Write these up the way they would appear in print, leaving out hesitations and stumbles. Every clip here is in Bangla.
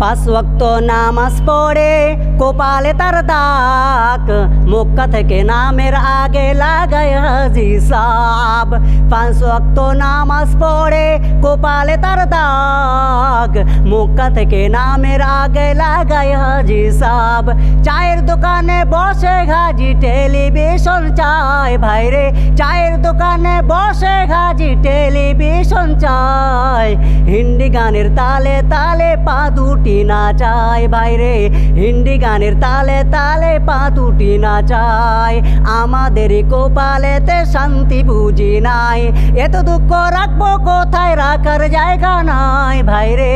পাঁচ ওয়াক্ত নামাজ পড়ে কপালে তার দাগ, মক্কা থেকে নামের আগে লাগায় হাজি সাব। পাঁচ ওয়াক্ত নামাজ পড়ে কপালে তার দাগ, মক্কা থেকে নামের আগে লাগায় হাজি সাব। চায়ের দোকানে বসে হাজি টেলিভিশন চায়, ভাইরে চায়ের দোকানে বসে হাজি টেলিভিশন চায়। হিন্দি গানের তালে তালে পা দুটি নাচায়, ভাইরে হিন্দি গানের তালে তালে পা দুটি নাচায়। আমাদের কপালেতে শান্তি বুঝি নাই, এত দুঃখ রাখবো কোথায়, রাখার জায়গা নাই। ভাইরে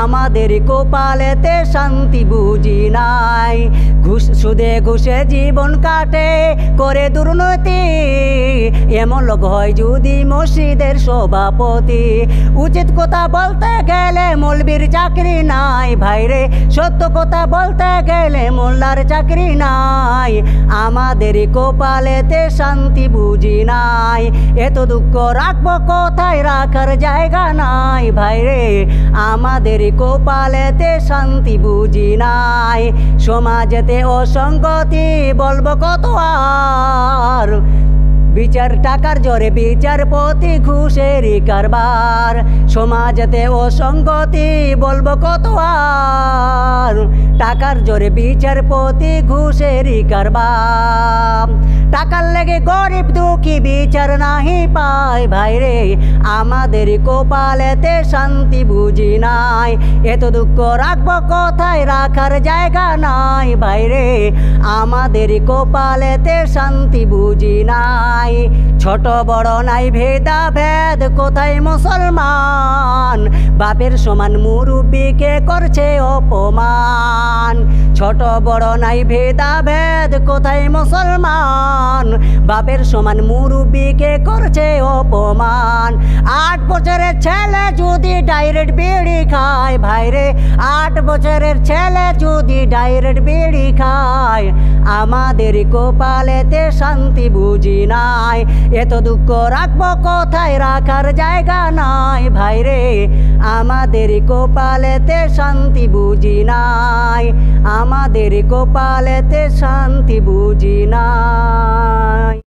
আমাদের কপালেতে শান্তি বুঝি নাই। ঘুষ সুদে ঘুষে জীবন কাটে করে দুর্নীতি, এমন লোক হয় যদি মসজিদের সভাপতি। উচিত কথা বলতে গেলে মৌলবীর চাকরি নাই, ভাইরে সত্য কথা বলতে গেলে মোল্লার চাকরি নাই। আমাদের কপালেতে শান্তি বুঝি নাই, এত দুঃখ রাখবো কোথায়, রাখার জায়গা নাই। ভাইরে আমাদের কপালেতে শান্তি বুঝি নাই। সমাজেতে অসঙ্গতি বলবো কত আর, বিচার টাকার জোরে বিচারপতি ঘুষেরই কারবার। সমাজেতে অসঙ্গতি বলবো কত আর, টাকার জোরে বিচারপতি ঘুষেরই কারবার। টাকার লেগে গরিব দুঃখী বিচার নাহি পায়, ভাইরে আমাদের কপালেতে শান্তি বুঝি নাই। এত দুঃখ রাখবো কোথায়, রাখার জায়গা নাই। ভাইরে আমাদের কপালেতে শান্তি বুঝি নাই। ছোট বড় নাই ভেদাভেদ, কোথায় মুসলমান বাপের সমান মুরব্বিকে করছে অপমান। ছোট বড় নাই ভেদাভেদ, কোথায় মুসলমান বাপের সমান মুরব্বিকে করছে অপমান। 8 বছরের ছেলে যদি ডাইরেক্ট বিড়ি খায়, ভাইরে 8 বছরের ছেলে যদি ডাইরেক্ট বিড়ি খায়। আমাদের কপালেতে শান্তি বুঝি নাই, এত দুঃখ রাখবো কোথায়, রাখার জায়গা নাই। ভাইরে আমাদের কপালেতে শান্তি বুঝি নাই, আমাদের কপালেতে শান্তি বুঝি নাই।